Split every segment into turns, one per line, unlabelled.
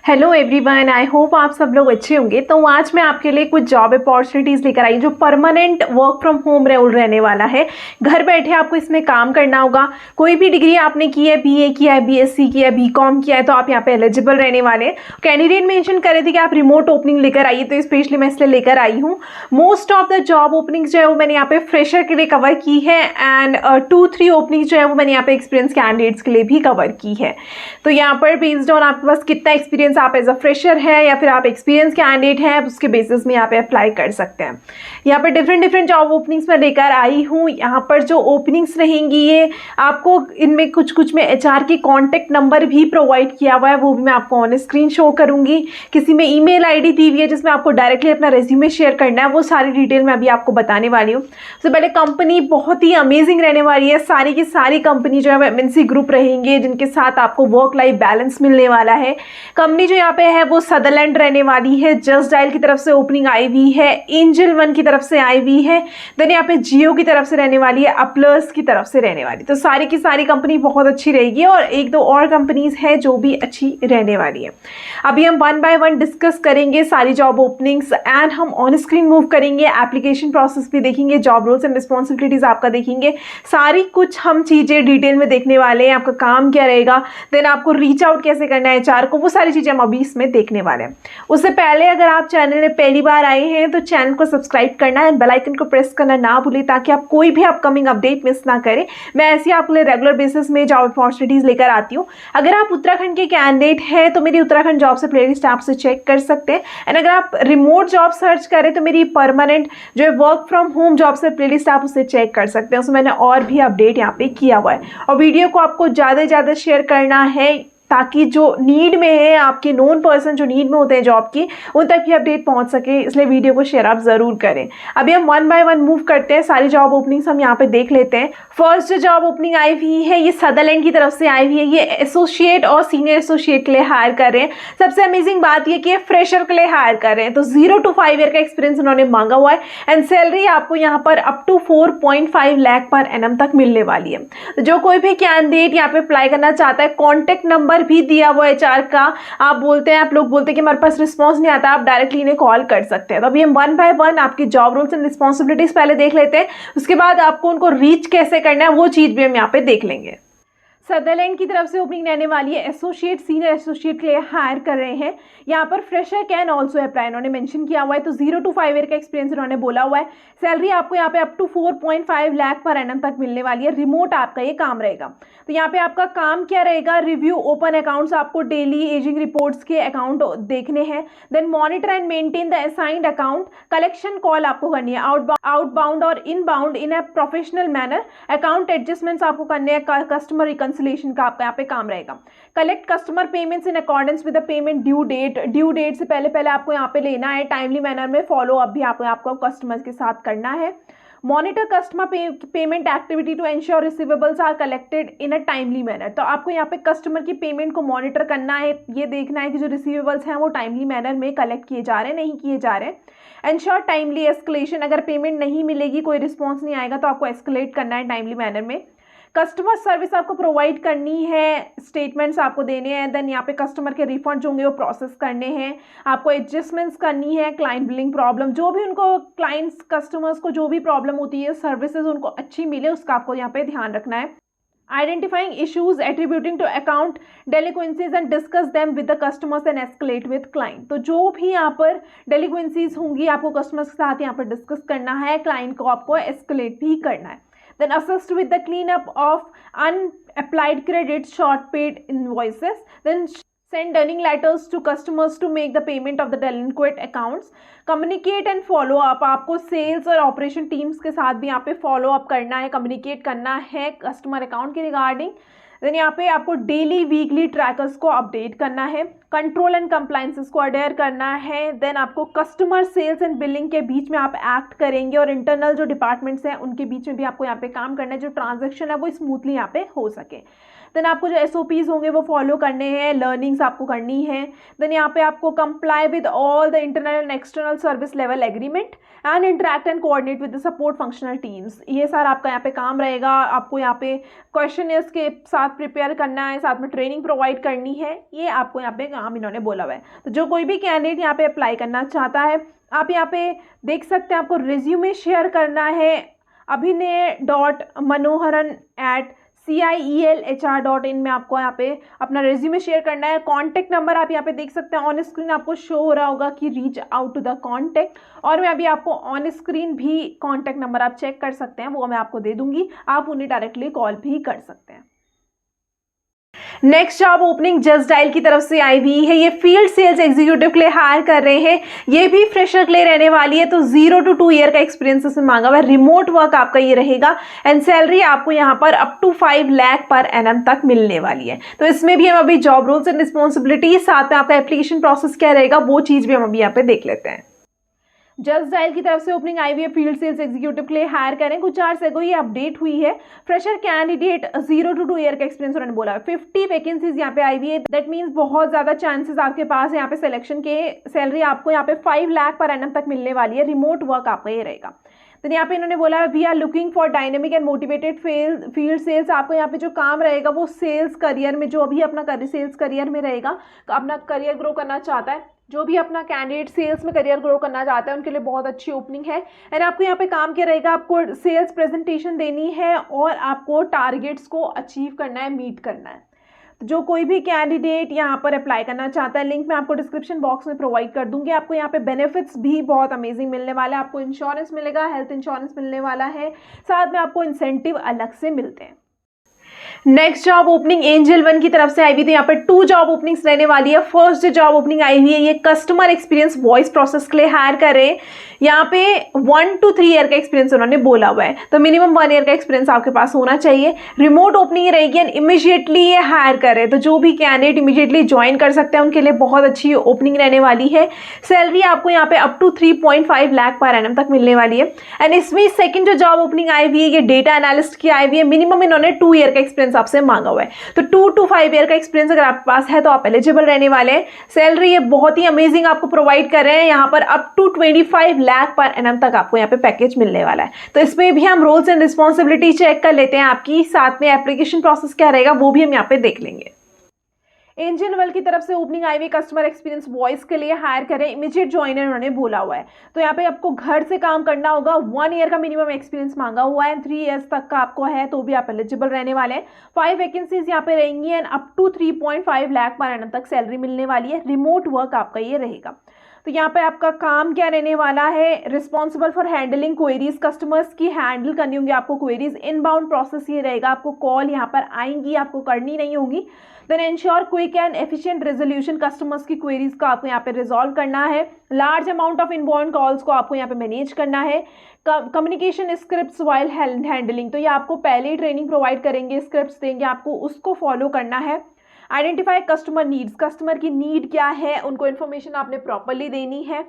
Hello everyone, I hope आप सब लोग अच्छे होंगे। तो आज मैं आपके लिए कुछ जॉब अपॉर्चुनिटीज़ लेकर आई जो permanent work from home role रहने वाला है। घर बैठे आपको इसमें काम करना होगा। कोई भी डिग्री आपने की है, बीए किया है, बीएससी किया है, बीकॉम किया है, तो आप यहाँ पे एलिजिबल रहने वाले हैं। कैंडिडेट मेंशन करे थे कि आप रिमोट ओपनिंग लेकर आइए, तो स्पेशली मैं इसलिए लेकर आई हूँ। Most of the job openings जो है वो मैंने यहाँ पे फ्रेशर के लिए कवर की है एंड 2-3 ओपनिंग्स जो है वो मैंने यहाँ पे एक्सपीरियंस कैंडिडेट्स के लिए भी कवर की है। तो यहाँ पर बेस्ड ऑन आपके पास कितना एक्सपीरियंस, आप एज अ फ्रेशर है या फिर आप एक्सपीरियंस कैंडिडेट हैं, उसके बेसिस में यहाँ पे अप्लाई कर सकते हैं। यहाँ पर डिफरेंट जॉब ओपनिंग्स मैं लेकर आई हूँ। यहाँ पर जो ओपनिंग्स रहेंगी ये आपको इनमें कुछ में एचआर की कॉन्टैक्ट नंबर भी प्रोवाइड किया हुआ है, वो भी मैं आपको ऑन स्क्रीन शो करूँगी। किसी में ईमेल आईडी दी हुई है जिसमें आपको डायरेक्टली अपना रेज्यूमे शेयर करना है, वो सारी डिटेल मैं अभी आपको बताने वाली हूँ। सबसे पहले कंपनी बहुत ही अमेजिंग रहने वाली है। सारी की सारी कंपनी जो है एमएनसी ग्रुप रहेंगे जिनके साथ आपको वर्क लाइफ बैलेंस मिलने वाला है। कंपनी जो यहाँ पे है वो सदरलैंड रहने वाली है। जस्ट डायल की तरफ से ओपनिंग आई हुई है, एंजल वन की तरफ से आई हुई है, देन यहाँ पे जियो की तरफ से रहने वाली है, अपलर्स की तरफ से रहने वाली। तो सारी की सारी कंपनी बहुत अच्छी रहेगी और एक दो और कंपनीज है जो भी अच्छी रहने वाली है। अभी हम वन बाय वन डिस्कस करेंगे सारी जॉब ओपनिंग्स एंड हम ऑन स्क्रीन मूव करेंगे। एप्लीकेशन प्रोसेस भी देखेंगे, जॉब रोल्स एंड रिस्पॉन्सिबिलिटीज आपका देखेंगे, सारी कुछ हम चीजें डिटेल में देखने वाले हैं। आपका काम क्या रहेगा, देन आपको रीच आउट कैसे करना है एचआर को, वो सारी चीजें हम अभी इसमें देखने वाले हैं। उससे पहले अगर आप चैनल में पहली बार आए हैं तो चैनल को सब्सक्राइब करना है, बेल आइकन को प्रेस करना ना भूलें ताकि आप कोई भी अपकमिंग अपडेट मिस ना करें। मैं ऐसी आपके लिए रेगुलर बेसिस में जॉब अपॉर्चुनिटीज लेकर आती हूँ। अगर आप उत्तराखंड के कैंडिडेट हैं तो मेरी उत्तराखंड जॉब से प्लेलिस्ट आप से चेक कर सकते हैं एंड अगर आप रिमोट जॉब सर्च करें तो मेरी परमानेंट जो है वर्क फ्रॉम होम जॉब से प्लेलिस्ट आप उसे चेक कर सकते हैं। उसमें मैंने और भी अपडेट यहाँ पे किया हुआ है और वीडियो को आपको ज़्यादा से ज़्यादा शेयर करना है ताकि जो नीड में है, आपके नोन पर्सन जो नीड में होते हैं जॉब की, उन तक भी अपडेट पहुंच सके, इसलिए वीडियो को शेयर आप जरूर करें। अभी हम वन बाय वन मूव करते हैं, सारी जॉब ओपनिंग्स हम यहाँ पे देख लेते हैं। फर्स्ट जो जॉब ओपनिंग आई हुई है ये सदरलैंड की तरफ से आई हुई है। ये एसोसिएट और सीनियर एसोसिएट के लिए हायर कर रहे हैं। सबसे अमेजिंग बात ये कि फ्रेशर के लिए हायर कर रहे हैं, तो 0 to 5 ईयर का एक्सपीरियंस उन्होंने मांगा हुआ है एंड सैलरी आपको यहाँ पर up to 4.5 lakh per annum तक मिलने वाली है। तो जो कोई भी कैंडिडेट यहाँ पे अप्लाई करना चाहता है, कॉन्टेक्ट नंबर भी दिया हुआ है एचआर का। आप लोग बोलते हैं कि हमारे पास रिस्पांस नहीं आता, आप डायरेक्टली इन्हें कॉल कर सकते हैं। तो अभी हम वन बाय वन आपकी जॉब रोल्स एंड रिस्पॉन्सिबिलिटीज पहले देख लेते हैं, उसके बाद आपको उनको रीच कैसे करना है वो चीज भी हम यहाँ पे देख लेंगे। सदरलैंड की तरफ से ओपनिंग रहने वाली है, एसोसिएट सीनियर एसोसिएट के लिए हायर कर रहे हैं। यहाँ पर फ्रेशर कैन ऑल्सो अप्लाई उन्होंने मेंशन किया हुआ है, तो 0 to 5 ईयर का एक्सपीरियंस उन्होंने बोला हुआ है। सैलरी आपको यहाँ पे up to 4.5 lakh per annum तक मिलने वाली है। रिमोट आपका ये काम रहेगा। तो यहाँ पे आपका काम क्या रहेगा, रिव्यू ओपन अकाउंट्स, आपको डेली एजिंग रिपोर्ट्स के अकाउंट देखने हैं, then monitor and maintain the assigned account, collection call आपको करनी है आउटबाउंड और inbound in a professional manner, account adjustments आपको करने हैं, कस्टमर रिकंसिलिएशन का आपका यहाँ पे काम रहेगा। Collect customer payments in accordance with the payment due date से पहले आपको यहाँ पे लेना है। टाइमली मैनर में फॉलो अप भी आपको कस्टमर्स के साथ करना है। Monitor customer payment activity to ensure receivables are collected in a timely manner, तो आपको यहाँ पे कस्टमर की पेमेंट को मॉनिटर करना है, ये देखना है कि जो रिसीवेबल्स हैं वो टाइमली मैनर में कलेक्ट किए जा रहे हैं, नहीं किए जा रहे हैं। एंश्योर टाइमली एस्केलेशन, अगर पेमेंट नहीं मिलेगी, कोई रिस्पॉन्स नहीं आएगा तो आपको एस्केलेट करना है टाइमली मैनर में। कस्टमर सर्विस आपको प्रोवाइड करनी है, स्टेटमेंट्स आपको देने हैं, देन यहाँ पे कस्टमर के रिफंड होंगे वो प्रोसेस करने हैं, आपको एडजस्टमेंट्स करनी है। क्लाइंट बिलिंग प्रॉब्लम, जो भी उनको क्लाइंट्स कस्टमर्स को जो भी प्रॉब्लम होती है, सर्विसेज उनको अच्छी मिले, उसका आपको यहाँ पे ध्यान रखना है। Identifying issues attributing to account delinquencies and discuss them with the customers and escalate with client, तो जो भी यहाँ पर डेलिक्वेंसीज होंगी आपको कस्टमर्स के साथ यहाँ पर डिस्कस करना है, क्लाइंट को आपको एस्केलेट भी करना है। Then assist with the cleanup of unapplied credits, short paid invoices. Then send dunning letters to customers to make the payment of the delinquent accounts. Communicate and follow up, आपको sales और operation teams के साथ भी यहाँ पे follow up करना है, communicate करना है कस्टमर अकाउंट के रिगार्डिंग। देन यहाँ पे आपको डेली वीकली ट्रैकर्स को अपडेट करना है, कंट्रोल एंड कंप्लायंसेस को अडेयर करना है। देन आपको कस्टमर सेल्स एंड बिलिंग के बीच में आप एक्ट करेंगे और इंटरनल जो डिपार्टमेंट्स हैं उनके बीच में भी आपको यहाँ पे काम करना है, जो ट्रांजैक्शन है वो स्मूथली यहाँ पे हो सके। देन आपको जो SOPs होंगे वो फॉलो करने हैं, लर्निंग्स आपको करनी है। देन यहाँ पे आपको comply with all the internal and external service level agreement and interact and coordinate with the support functional teams. ये सारा आपका यहाँ पे काम रहेगा। आपको यहाँ पे क्वेश्चनर्स के साथ प्रिपेयर करना है, साथ में ट्रेनिंग प्रोवाइड करनी है। ये आपको यहाँ पे काम इन्होंने बोला हुआ है। तो जो कोई भी कैंडिडेट यहाँ पे अप्लाई करना चाहता है, आप यहाँ पे देख सकते हैं, आपको रिज्यूमे शेयर करना है abhinay.manoharan@cielhr.in में आपको यहाँ पे अपना रिज्यूमे शेयर करना है। कॉन्टैक्ट नंबर आप यहाँ पे देख सकते हैं, ऑन स्क्रीन आपको शो हो रहा होगा कि reach out to the contact, और मैं अभी आपको ऑन स्क्रीन भी कॉन्टैक्ट नंबर आप चेक कर सकते हैं, वो मैं आपको दे दूंगी, आप उन्हें डायरेक्टली कॉल भी कर सकते हैं। Next job opening just dial की तरफ से आई हुई है। ये फील्ड सेल्स एग्जीक्यूटिव के लिए हायर कर रहे हैं। ये भी फ्रेशर के लिए रहने वाली है, तो 0 to 2 ईयर का एक्सपीरियंस इसमें मांगा हुआ है। रिमोट वर्क आपका ये रहेगा एंड सैलरी आपको यहाँ पर up to 5 lakh per annum तक मिलने वाली है। तो इसमें भी हम अभी जॉब रोल्स एंड रिस्पॉन्सिबिलिटी, साथ में आपका एप्लीकेशन प्रोसेस क्या रहेगा, वो चीज भी हम अभी यहाँ पे देख लेते हैं। जस्ट डायल की तरफ से ओपनिंग आई हुई है, फील्ड सेल्स एग्जीक्यूटिव के लिए हायर करें। कुछ आवर्स अगो ये अपडेट हुई है। फ्रेशर कैंडिडेट 0 to 2 ईयर का एक्सपीरियंस उन्होंने बोला है। 50 वैकेंसीज यहाँ पे आई हुई है। दैट मीन्स बहुत ज्यादा चांसेस आपके पास है यहाँ पे सिलेक्शन के। सैलरी आपको यहाँ पे 5 लाख पर एनम तक मिलने वाली है। रिमोट वर्क आपका ये रहेगा। तो यहाँ पे इन्होंने बोला we are looking for dynamic and motivated field sales. आपको यहाँ पे जो काम रहेगा वो सेल्स करियर में, जो अभी अपना सेल्स करियर में रहेगा, अपना करियर ग्रो करना चाहता है, जो भी अपना कैंडिडेट सेल्स में करियर ग्रो करना चाहता है, उनके लिए बहुत अच्छी ओपनिंग है। एंड आपको यहाँ पे काम क्या रहेगा, आपको सेल्स प्रेजेंटेशन देनी है और आपको टारगेट्स को अचीव करना है, मीट करना है। जो कोई भी कैंडिडेट यहाँ पर अप्लाई करना चाहता है, लिंक मैं आपको डिस्क्रिप्शन बॉक्स में प्रोवाइड कर दूंगी। आपको यहाँ पे बेनिफिट्स भी बहुत अमेजिंग मिलने वाला है। आपको इंश्योरेंस मिलेगा, हेल्थ इंश्योरेंस मिलने वाला है, साथ में आपको इंसेंटिव अलग से मिलते हैं। Next job opening angel one की तरफ से आई हुई थी। यहाँ पर 2 जॉब ओपनिंग्स रहने वाली है। फर्स्ट जो जॉब ओपनिंग आई हुई है, ये कस्टमर एक्सपीरियंस वॉइस प्रोसेस के लिए हायर कर रहे हैं। यहाँ पे 1 to 3 ईयर का एक्सपीरियंस उन्होंने बोला हुआ है, तो मिनिमम 1 ईयर का एक्सपीरियंस आपके पास होना चाहिए। रिमोट ओपनिंग रहेगी एंड इमीडिएटली ये हायर कर रहे हैं, तो जो भी कैंडिडेट इमीडिएटली ज्वाइन कर सकते हैं उनके लिए बहुत अच्छी ओपनिंग रहने वाली है। सैलरी आपको यहाँ पे up to 3.5 lakh per annum तक मिलने वाली है। एंड इसमें सेकंड जो जॉब ओपनिंग आई हुई है, ये डेटा एनालिस्ट की आई हुई है। मिनिमम इन्होंने 2 ईयर का एक्सपीरियंस आपसे मांगा हुआ है, तो 2 to 5 ईयर का एक्सपीरियंस अगर आपके पास है तो आप एलिजिबल रहने वाले हैं। सैलरी ये बहुत ही अमेजिंग आपको प्रोवाइड कर रहे हैं, यहाँ पर up to 25 lakh per annum तक आपको यहाँ पे पैकेज मिलने वाला है। तो इसमें भी हम रोल्स एंड रिस्पॉन्सिबिलिटी चेक कर लेते हैं आपकी, साथ में एप्लीकेशन प्रोसेस क्या रहेगा वो भी हम यहाँ पे देख लेंगे। एंजल वन की तरफ से ओपनिंग आई हुई कस्टमर एक्सपीरियंस वॉइस के लिए हायर करें, इमीडिएट ज्वाइनर उन्होंने बोला हुआ है। तो यहाँ पे आपको घर से काम करना होगा। 1 ईयर का मिनिमम एक्सपीरियंस मांगा हुआ है, 3 ईयर्स तक का आपको है तो भी आप एलिजिबल रहने वाले हैं। 5 वैकेंसीज यहाँ पे रहेंगी and up to 3.5 lakh per annum तक सैलरी मिलने वाली है। रिमोट वर्क आपका ये रहेगा। तो यहाँ पे आपका काम क्या रहने वाला है, responsible for handling queries, customers की हैंडल करनी होंगी आपको क्वेरीज। इनबाउंड प्रोसेस ये रहेगा, आपको कॉल यहाँ पर आएंगी, आपको करनी नहीं होगी। Then ensure quick and efficient resolution, customers की क्वेरीज को आपको यहाँ पे रिजॉल्व करना है। Large amount of inbound calls को आपको यहाँ पे मैनेज करना है। कम्युनिकेशन स्क्रिप्ट्स वाइल हैंडलिंग, तो ये आपको पहले ही ट्रेनिंग प्रोवाइड करेंगे, स्क्रिप्ट्स देंगे आपको, उसको फॉलो करना है। आइडेंटिफाई कस्टमर नीड्स, कस्टमर की नीड क्या है उनको इन्फॉर्मेशन आपने प्रॉपरली देनी है।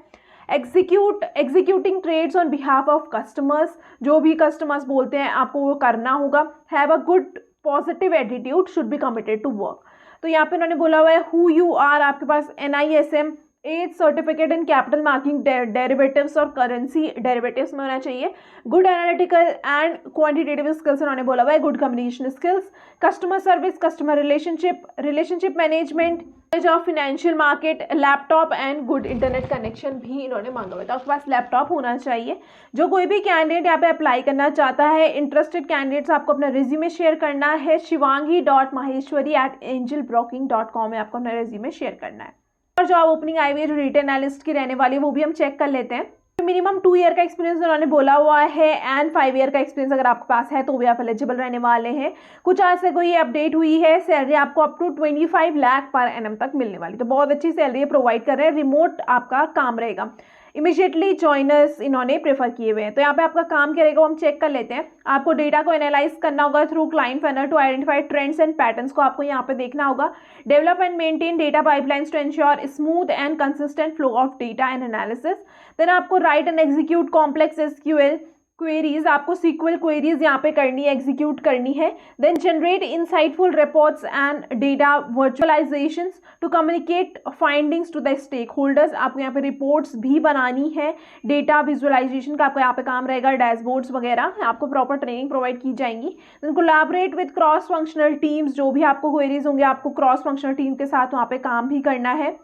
Executing trades on behalf of customers, जो भी कस्टमर्स बोलते हैं आपको वो करना होगा। Have a good positive attitude, should be committed to work. तो यहाँ पे उन्होंने बोला हुआ है हु यू आर, आपके पास NISM as certificate in capital marking derivatives और करेंसी डेरिवेटिव्स में होना चाहिए। Good analytical and quantitative skills उन्होंने बोला हुआ है। Good communication skills, customer service, customer relationship management, knowledge of financial market, laptop and good internet connection भी इन्होंने मांगा हुआ है। तो आपके पास लैपटॉप होना चाहिए। जो कोई भी कैंडिडेट यहाँ पे अप्लाई करना चाहता है, इंटरेस्टेड कैंडिडेट्स, आपको अपना रिज्यूमे शेयर करना है। shivangi.maheshwari@angelbroking.com में आपको अपना रिज्यूमे शेयर करना है। और जॉब ओपनिंग आई हुई है जो डेटा एनालिस्ट की रहने वाली है, वो भी हम चेक कर लेते हैं। मिनिमम 2 ईयर का एक्सपीरियंस उन्होंने बोला हुआ है एंड 5 ईयर का एक्सपीरियंस अगर आपके पास है तो भी आप एलिजिबल रहने वाले हैं। कुछ आज से कोई अपडेट हुई है, सैलरी आपको up to 25 lakh per annum तक मिलने वाली, तो बहुत अच्छी सैलरी प्रोवाइड कर रहे हैं। रिमोट आपका काम रहेगा। इमीडिएटली ज्वाइनर्स इन्होंने प्रेफर किए हुए हैं। तो यहाँ पे आपका काम क्या रहेगा हम चेक कर लेते हैं। आपको डेटा को एनालाइज करना होगा through client funnel to identify trends and patterns को आपको यहाँ पे देखना होगा। Develop and maintain data pipelines to ensure smooth and consistent flow of data and analysis. Then आपको write and execute complex SQL queries, आपको सीक्वल क्वेरीज यहाँ पे करनी है, एग्जीक्यूट करनी है। Then generate insightful reports and data virtualisations to communicate findings to the stakeholders. आपको यहाँ पे रिपोर्ट्स भी बनानी है, डेटा विजुअलाइजेशन का आपको यहाँ पे काम रहेगा, डैशबोर्ड्स वगैरह, आपको प्रॉपर ट्रेनिंग प्रोवाइड की जाएंगी। Then collaborate with cross functional teams, जो भी आपको क्वेरीज होंगे आपको क्रॉस फंक्शनल टीम के साथ वहाँ पे काम भी करना है।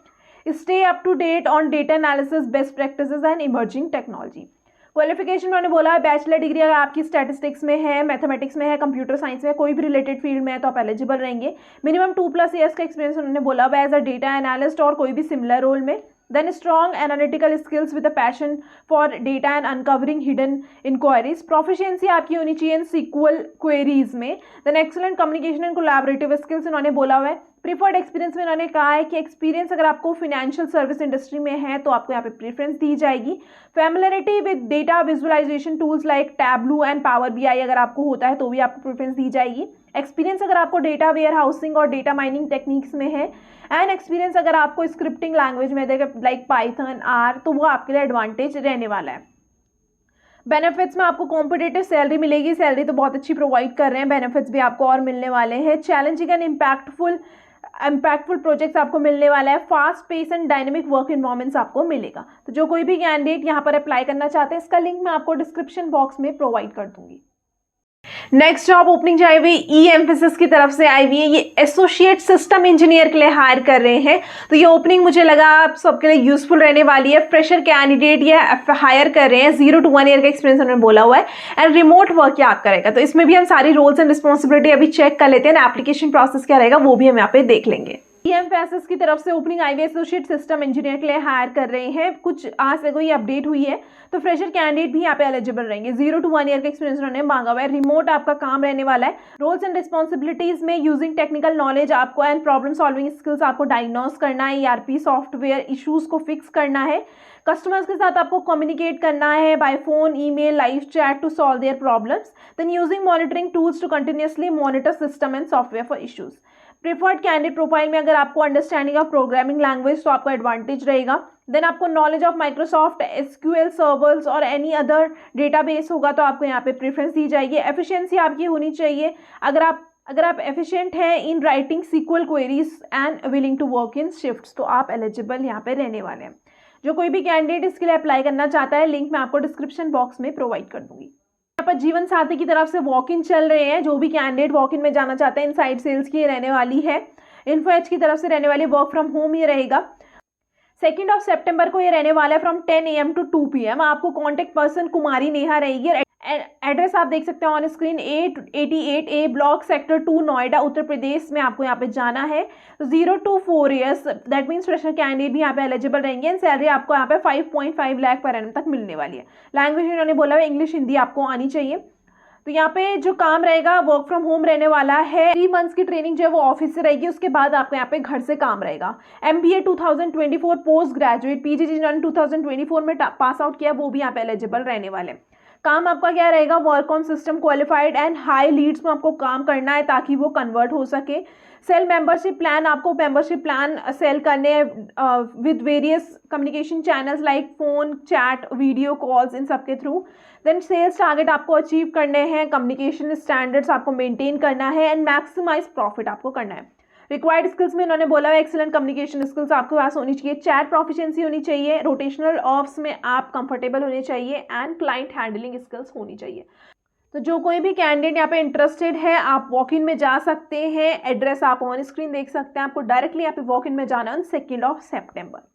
Stay up to date on data analysis, best practices and emerging technology. Qualification मैंने बोला है बैचलर डिग्री अगर आपकी स्टैटिस्टिक्स में है, मैथमेटिक्स में है, कंप्यूटर साइंस में है, कोई भी रिलेटेड फील्ड में है तो आप एलिजिबल रहेंगे। मिनिमम 2+ ईयर्स का एक्सपीरियंस उन्होंने बोला हुआ एज अ डेटा एनालिस्ट और कोई भी सिमिलर रोल में। Then strong analytical skills with a passion for data and uncovering hidden inquiries. Proficiency आपकी होनी चाहिए इन सीक्वल क्वेरीज में। Then excellent communication and collaborative skills उन्होंने बोला हुआ है। प्रीफर्ड एक्सपीरियंस में उन्होंने कहा है कि एक्सपीरियंस अगर आपको फाइनेंशियल सर्विस इंडस्ट्री में है तो आपको यहाँ पे प्रेफरेंस दी जाएगी। Familiarity with data visualisation tools like Tableau and Power BI अगर आपको होता है तो भी आपको प्रेफरेंस दी जाएगी। एक्सपीरियंस अगर आपको डेटा वेयर हाउसिंग और डेटा माइनिंग टेक्निक्स में है, एंड एक्सपीरियंस अगर आपको स्क्रिप्टिंग लैंग्वेज में लाइक पाइथन, आर, तो वो आपके लिए एडवांटेज रहने वाला है। बेनिफिट्स में आपको कॉम्पिटेटिव सैलरी मिलेगी, सैलरी तो बहुत अच्छी प्रोवाइड कर रहे हैं, बेनिफिट्स भी आपको और मिलने वाले हैं। चैलेंजिंग एंड इम्पैक्टफुल प्रोजेक्ट्स आपको मिलने वाला है। Fast pace and dynamic work environments आपको मिलेगा। तो जो कोई भी कैंडिडेट यहाँ पर अप्लाई करना चाहते हैं, इसका लिंक मैं आपको डिस्क्रिप्शन बॉक्स में प्रोवाइड कर दूंगी। नेक्स्ट जॉब ओपनिंग जो आई हुई ई-एम्फेसिस की तरफ से आई हुई है, ये एसोसिएट सिस्टम इंजीनियर के लिए हायर कर रहे हैं। तो ये ओपनिंग मुझे लगा आप सबके लिए यूजफुल रहने वाली है। फ्रेशर कैंडिडेट ये हायर कर रहे हैं, 0 to 1 ईयर का एक्सपीरियंस उन्होंने बोला हुआ है, एंड रिमोट वर्क ये आप करेगा। तो इसमें भी हम सारी रोल्स एंड रिस्पॉन्सिबिलिटी अभी चेक कर लेते हैं, एप्लीकेशन प्रोसेस क्या रहेगा वो भी हम यहाँ पे देख लेंगे। ई-एम्फेसिस की तरफ से ओपनिंग आई हुई एसोसिएट सिस्टम इंजीनियर के लिए हायर कर रहे हैं। कुछ आज से कोई अपडेट हुई है, तो फ्रेशर कैंडिडेट भी यहाँ पे एलिजिबल रहेंगे। 0 to 1 ईयर का एक्सपीरियंस उन्होंने मांगा हुआ है। रिमोट आपका काम रहने वाला है। रोल्स एंड रिस्पॉन्सिबिलिटीज में यूजिंग टेक्निकल नॉलेज आपको एंड प्रॉब्लम सॉल्विंग स्किल्स आपको डायग्नोस करना है, ईआरपी सॉफ्टवेयर इश्यूज को फिक्स करना है, कस्टमर्स के साथ आपको कम्युनिकेट करना है by phone, email, live chat to solve their problems. Then using monitoring tools to continuously monitor system and software for issues. Preferred candidate profile में अगर आपको अंडरस्टैंडिंग ऑफ प्रोग्रामिंग लैंग्वेज तो आपको एडवांटेज रहेगा। देन आपको knowledge of Microsoft SQL servers और any other database होगा तो आपको यहाँ पे प्रेफरेंस दी जाएगी। एफिशिएंसी आपकी होनी चाहिए। अगर आप एफिशिएंट हैं in writing SQL queries and willing to work in shifts तो आप एलिजिबल यहाँ पे रहने वाले हैं। जो कोई भी कैंडिडेट इसके लिए अप्लाई करना चाहता है, लिंक मैं आपको डिस्क्रिप्शन बॉक्स में प्रोवाइड कर दूंगी। यहाँ पर जीवन साथी की तरफ से वॉक इन चल रहे हैं। जो भी कैंडिडेट वॉक इन में जाना चाहते हैं, इनसाइड सेल्स की रहने वाली है, इन्फो एज की तरफ से रहने वाली, वर्क फ्रॉम होम ये रहेगा। 2 सितंबर को ये रहने वाला है फ्रॉम 10 AM to 2 PM। आपको कॉन्टेक्ट पर्सन कुमारी नेहा रहेगी। एड्रेस आप देख सकते हैं on screen, 888A block sector 2 Noida Uttar Pradesh में आपको यहाँ पे जाना है। 0 to 4 years that means fresher candidate भी यहाँ पे एलिजिबल रहेंगे। एंड सैलरी आपको यहाँ पे 5.5 लाख पर एनम तक मिलने वाली है। लैंग्वेज इन्होंने बोला है इंग्लिश, हिंदी आपको आनी चाहिए। तो यहाँ पे जो काम रहेगा वर्क फ्रॉम होम रहने वाला है। 3 मंथ्स की ट्रेनिंग जो है वो ऑफिस से रहेगी, उसके बाद आपको यहाँ पे घर से काम रहेगा। MBA 2024 पोस्ट ग्रेजुएट, PG जिन्होंने 2024 में पास आउट किया वो भी यहाँ पे एलिजिबल रहने वाले। काम आपका क्या रहेगा, work on system qualified and high leads में आपको काम करना है ताकि वो कन्वर्ट हो सके। सेल मेंबरशिप प्लान, आपको मेंबरशिप प्लान सेल करने with various communication channels like phone, chat, video calls, इन सब के थ्रू। देन सेल्स टारगेट आपको अचीव करने हैं, कम्युनिकेशन स्टैंडर्ड्स आपको मेंटेन करना है एंड मैक्सिमाइज प्रॉफिट आपको करना है। रिक्वायर्ड स्किल्स में उन्होंने बोला है एक्सीलेंट कम्युनिकेशन स्किल्स आपके पास होनी चाहिए, चैट प्रोफिशिएंसी होनी चाहिए, रोटेशनल ऑफ्स में आप कंफर्टेबल होने चाहिए एंड क्लाइंट हैंडलिंग स्किल्स होनी चाहिए। तो जो कोई भी कैंडिडेट यहाँ पे इंटरेस्टेड है आप वॉक इन में जा सकते हैं। एड्रेस आप ऑन स्क्रीन देख सकते हैं। आपको डायरेक्टली यहाँ पे वॉक इन में जाना है 2 सितंबर।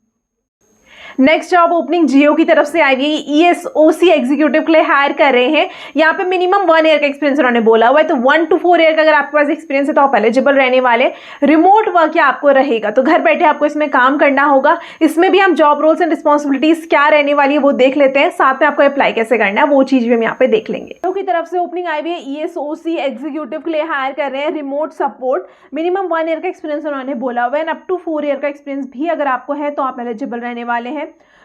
नेक्स्ट जॉब ओपनिंग जियो की तरफ से आई हुई ESOC एग्जीक्यूटिव के लिए हायर कर रहे हैं। यहाँ पे मिनिमम 1 ईयर का एक्सपीरियंस उन्होंने बोला हुआ है, तो 1 to 4 ईयर का अगर आपके पास एक्सपीरियंस है तो आप एलिजिबल रहने वाले। रिमोट वर्क या आपको रहेगा, तो घर बैठे आपको इसमें काम करना होगा। इसमें भी हम जॉब रोल्स एंड रिस्पॉन्सिबिलिटीज क्या रहने वाली है वो देख लेते हैं, साथ में आपको अप्लाई कैसे करना है वो चीज भी हम यहाँ पे देख लेंगे। जियो की तरफ से ओपनिंग आई हुई है ESOC एग्जीक्यूटिव के लिए हायर कर रहे हैं, रिमोट सपोर्ट। मिनिमम 1 ईयर का एक्सपीरियंस उन्होंने बोला हुआ है, अप टू 4 ईयर का एक्सपीरियंस भी अगर आपको है तो आप एलिजिबल रहने वाले हैं।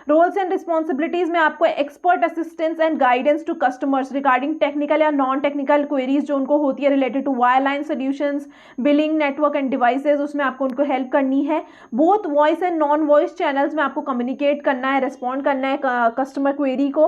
रोल्स एंड रिस्पॉन्सिबिलिटीज में आपको expert assistance and guidance to customers regarding technical या नॉन टेक्निकल क्वेरीज जो उनको होती है related to wireline solutions, billing, network and devices, उसमें आपको उनको हेल्प करनी है। Both voice and non voice channels में आपको कम्युनिकेट करना है, रिस्पॉन्ड करना है कस्टमर क्वेरी को।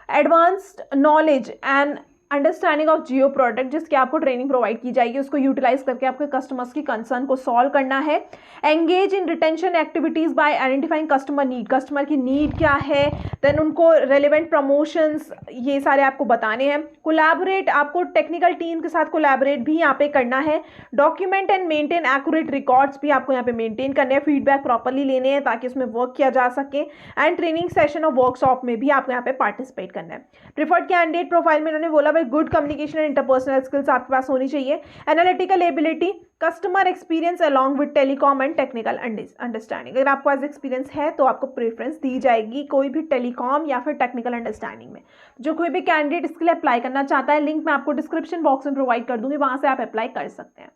Advanced knowledge and understanding of Jio product, जिसकी आपको ट्रेनिंग प्रोवाइड की जाएगी, उसको यूटिलाइज करके आपके कस्टमर्स की कंसर्न को सॉल्व करना है। Engage in retention activities bye identifying customer need, customer की नीड क्या है, देन उनको रेलिवेंट प्रमोशंस, ये सारे आपको बताने हैं। कोलैबोरेट, आपको टेक्निकल टीम के साथ कोलैबोरेट भी यहाँ पे करना है। Document and maintain accurate records भी आपको यहाँ पे मेंटेन करने हैं, फीडबैक प्रॉपरली लेने हैं ताकि उसमें वर्क किया जा सके। एंड ट्रेनिंग सेशन और वर्कशॉप में भी आपको यहाँ पे पार्टिसिपेट करना है। प्रिफर्ड कैंडिडेट प्रोफाइल में इन्होंने बोला भाई good communication and interpersonal skills आपके पास होनी चाहिए। Analytical ability, customer experience along with telecom and technical understanding, अगर आपके पास एक्सपीरियंस है तो आपको प्रेफरेंस दी जाएगी कोई भी टेलीकॉम या फिर टेक्निकल अंडरस्टैंडिंग में। जो कोई भी कैंडिडेट इसके लिए अप्लाई करना चाहता है, लिंक मैं आपको डिस्क्रिप्शन बॉक्स में प्रोवाइड कर दूंगी, वहां से आप अप्लाई कर सकते हैं।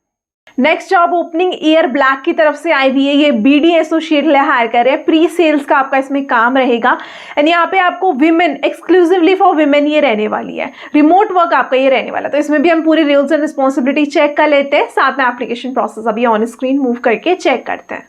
Next job opening air black की तरफ से आई हुई है। ये बीडी एसोसिएट ले हायर कर रहे हैं, प्री सेल्स का आपका इसमें काम रहेगा। एंड यहाँ पे आपको विमेन, एक्सक्लूसिवली फॉर विमेन ये रहने वाली है, रिमोट वर्क आपका ये रहने वाला है। तो इसमें भी हम पूरी रूल्स एंड रिस्पॉन्सिबिलिटी चेक कर लेते हैं, साथ में एप्लीकेशन प्रोसेस अभी ऑन स्क्रीन मूव करके चेक करते हैं।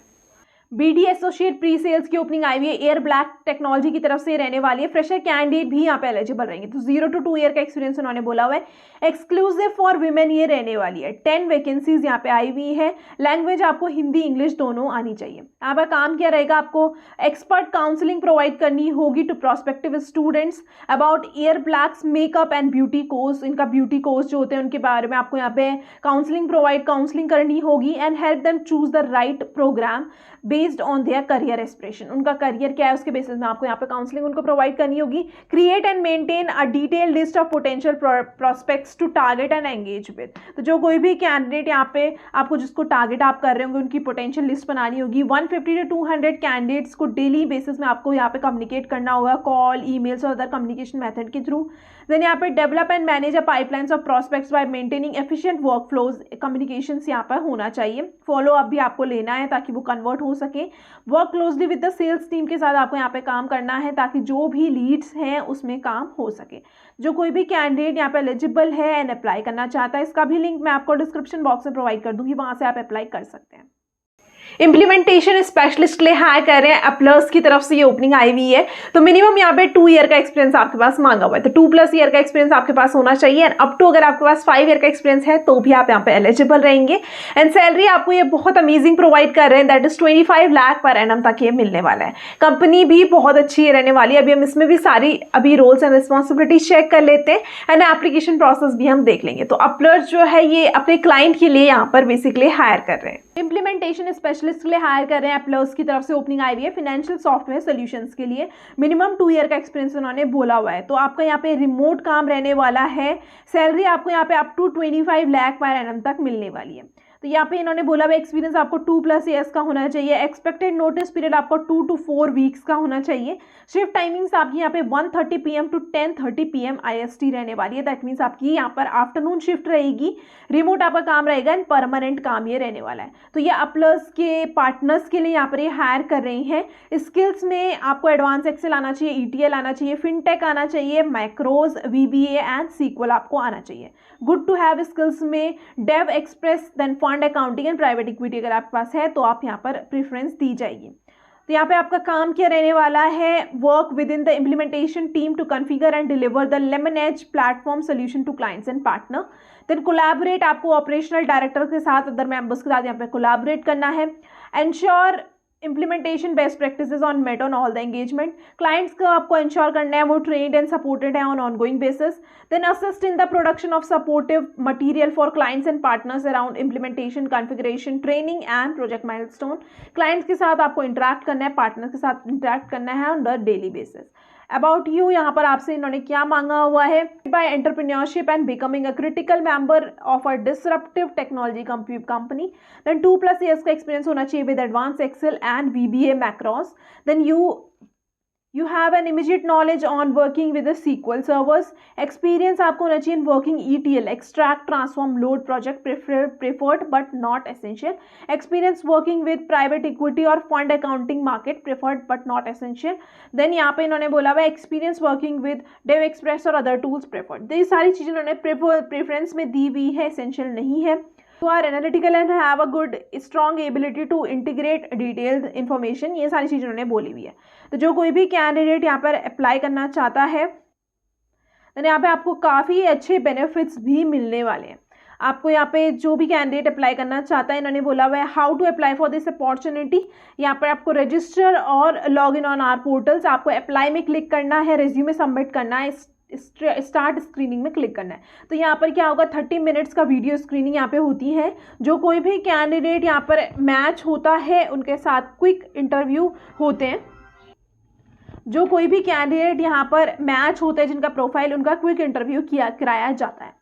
बीडी एसोसिएट प्री सेल्स की ओपनिंग आई हुई है, एयर ब्लैक टेक्नोलॉजी की तरफ से रहने वाली है। फ्रेशर कैंडिडेट भी यहाँ पे एलिजिबल रहेंगे, तो 0 to 2 ईयर का एक्सपीरियंस उन्होंने बोला हुआ है। एक्सक्लूसिव फॉर विमेन ये रहने वाली है। 10 वैकेंसीज यहाँ पे आई हुई है। लैंग्वेज आपको हिंदी इंग्लिश दोनों आनी चाहिए। यहाँ पर काम क्या रहेगा, आपको एक्सपर्ट काउंसलिंग प्रोवाइड करनी होगी to prospective students about air blacks makeup and beauty course. इनका ब्यूटी कोर्स जो होते हैं उनके बारे में आपको यहाँ पे काउंसलिंग करनी होगी। And help them choose the right programme based on their career aspiration, उनका करियर क्या है उसके बेसिस में आपको यहाँ पे काउंसलिंग उनको प्रोवाइड करनी होगी। Create and maintain a detail list of potential prospects to target and engage with. तो जो कोई भी कैंडिडेट यहाँ पे आपको जिसको टारगेट आप कर रहे होंगे उनकी पोटेंशियल लिस्ट बनानी होगी। 150 to 200 कैंडिडेट्स को डेली बेसिस में आपको यहाँ पे कम्युनिकेट करना होगा, कॉल, ईमेल्स और अदर कम्युनिकेशन मेथड के थ्रू। देन यहाँ पे develop and manage a pipelines of prospects bye maintaining efficient work flows, communications यहाँ पर होना चाहिए। फॉलो अप भी आपको लेना है ताकि वो कन्वर्ट हो सके। Work closely with the sales team के साथ आपको यहाँ पे काम करना है ताकि जो भी लीड्स हैं उसमें काम हो सके। जो कोई भी कैंडिडेट यहाँ पे एलिजिबल है एंड अप्लाई करना चाहता है, इसका भी लिंक मैं आपको डिस्क्रिप्शन बॉक्स में प्रोवाइड कर दूंगी, वहां से आप अप्लाई कर सकते हैं। इंप्लीमेंटेशन स्पेशलिस्ट ले हायर कर रहे हैं, अपलर्स की तरफ से ये ओपनिंग आई हुई है। तो मिनिमम यहाँ पे 2 ईयर का एक्सपीरियंस आपके पास मांगा हुआ है, तो 2+ ईयर का एक्सपीरियंस आपके पास होना चाहिए। एंड अप टू अगर आपके पास 5 ईयर का एक्सपीरियंस है तो भी आप यहाँ पे एलिजिबल रहेंगे। एंड सैलरी आपको ये बहुत अमेजिंग प्रोवाइड कर रहे हैं, that is 25 lakh per annum तक ये मिलने वाला है। कंपनी भी बहुत अच्छी रहने वाली है। अभी हम इसमें भी सारी अभी रोल्स एंड रिस्पॉन्सिबिलिटी चेक कर लेते हैं एंड एप्लीकेशन प्रोसेस भी हम देख लेंगे। तो अपलर्स जो है ये अपने क्लाइंट के लिए यहाँ पर बेसिकली हायर कर रहे हैं। इंप्लीमेंटेशन स्पेशलिस्ट के लिए हायर कर रहे हैं, अपलर्स की तरफ से ओपनिंग आई हुई है फाइनेंशियल सॉफ्टवेयर सॉल्यूशंस के लिए। मिनिमम 2 ईयर का एक्सपीरियंस उन्होंने बोला हुआ है। तो आपका यहाँ पे रिमोट काम रहने वाला है। सैलरी आपको यहाँ पे up to 25 lakh per annum तक मिलने वाली है। तो यहाँ पे इन्होंने बोला हुआ एक्सपीरियंस आपको 2+ ईयर्स का होना चाहिए। एक्सपेक्टेड नोटिस पीरियड आपको 2 to 4 वीक्स का होना चाहिए। शिफ्ट टाइमिंग्स आपकी यहाँ पे 1:30 PM to 10:30 PM IST रहने वाली है। दैट मीन्स आपकी यहाँ पर आफ्टरनून शिफ्ट रहेगी। रिमोट आपका काम रहेगा एंड परमानेंट काम ये रहने वाला है। तो ये अपलर्स के पार्टनर्स के लिए यहाँ पर ये हायर कर रहे हैं। स्किल्स में आपको एडवांस एक्सेल आना चाहिए, ETL आना चाहिए, फिनटेक आना चाहिए, मैक्रोज, VBA एंड SQL आपको आना चाहिए। गुड टू हैव स्किल्स में dev express, then fund accounting and private equity अगर आपके पास है तो आप यहाँ पर प्रेफरेंस दी जाएगी। तो यहाँ पे आपका काम क्या रहने वाला है, work with in the implementation team to configure and deliver the Lemnage platform solution to clients and partner. Then collaborate, आपको ऑपरेशनल डायरेक्टर के साथ, अदर मेंबर्स के साथ यहाँ पे कोलैबोरेट करना है। Ensure implementation best practices on met on all the engagement, clients को आपको इंश्योर करना है वो ट्रेन्ड एंड सपोर्टेड है on ongoing basis. Then assist in the production of supportive material for clients and partners around implementation, configuration, training and project milestone. Clients के साथ आपको interact करना है, पार्टनर्स के साथ इंटरेक्ट करना है on the daily basis. About you, यहाँ पर आपसे इन्होंने क्या मांगा हुआ है, by entrepreneurship and becoming a critical member of a disruptive technology company. Then 2+ years का एक्सपीरियंस होना चाहिए with advance Excel and VBA macros. Then you have an immediate knowledge on working with the SQL servers. Experience आपको होना चाहिए in working ETL, extract, transform, load project, preferred but not essential. Experience working with private equity or fund accounting market, preferred but not essential. Then यहाँ पे इन्होंने बोला हुआ experience working with Dev Express और other tools, preferred. तो ये सारी चीज़ें इन्होंने preference में दी हुई है, essential नहीं है। You are analytical and have a good strong ability to integrate detailed information, ये सारी चीज़ें उन्होंने बोली हुई है। तो जो कोई भी कैंडिडेट यहाँ पर अप्लाई करना चाहता है यानी यहाँ पे आपको काफ़ी अच्छे बेनिफिट्स भी मिलने वाले हैं। आपको यहाँ पे जो भी कैंडिडेट अप्लाई करना चाहता है, इन्होंने बोला हुआ है how to apply for this opportunity. यहाँ पर आपको रजिस्टर और log in on our portals, आपको अप्लाई में क्लिक करना है, रिज्यूमे सबमिट करना है, स्टार्ट स्क्रीनिंग में क्लिक करना है। तो यहाँ पर क्या होगा, 30 मिनट्स का वीडियो स्क्रीनिंग यहाँ पे होती है। जो कोई भी कैंडिडेट यहाँ पर मैच होता है उनके साथ क्विक इंटरव्यू होते हैं। जो कोई भी कैंडिडेट यहाँ पर मैच होते हैं जिनका प्रोफाइल, उनका क्विक इंटरव्यू कराया जाता है।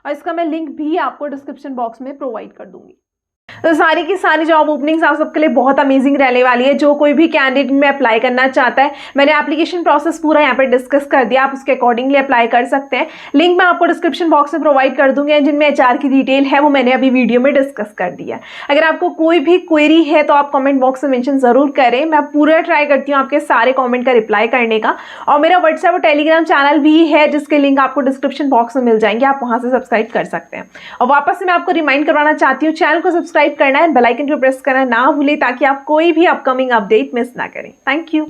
और इसका मैं लिंक भी आपको डिस्क्रिप्शन बॉक्स में प्रोवाइड कर दूंगी। तो सारी की सारी जॉब ओपनिंग्स आप सबके लिए बहुत अमेजिंग रहने वाली है। जो कोई भी कैंडिडेट में अप्लाई करना चाहता है, मैंने एप्लीकेशन प्रोसेस पूरा यहाँ पे डिस्कस कर दिया, आप उसके अकॉर्डिंगली अप्लाई कर सकते हैं। लिंक मैं आपको डिस्क्रिप्शन बॉक्स में प्रोवाइड कर दूंगी। जिनमें एचआर की डिटेल है वो मैंने अभी वीडियो में डिस्कस कर दिया। अगर आपको कोई भी क्वेरी है तो आप कॉमेंट बॉक्स में मेंशन जरूर करें, मैं पूरा ट्राई करती हूँ आपके सारे कॉमेंट का रिप्लाई करने का। और मेरा व्हाट्सएप और टेलीग्राम चैनल भी है जिसके लिंक आपको डिस्क्रिप्शन बॉक्स में मिल जाएंगे, आप वहां से सब्सक्राइब कर सकते हैं। और वापस से मैं आपको रिमाइंड करवाना चाहती हूँ, चैनल को सब्सक्राइब करना है, बेल आइकन को प्रेस करना ना भूलें ताकि आप कोई भी अपकमिंग अपडेट मिस ना करें। Thank you.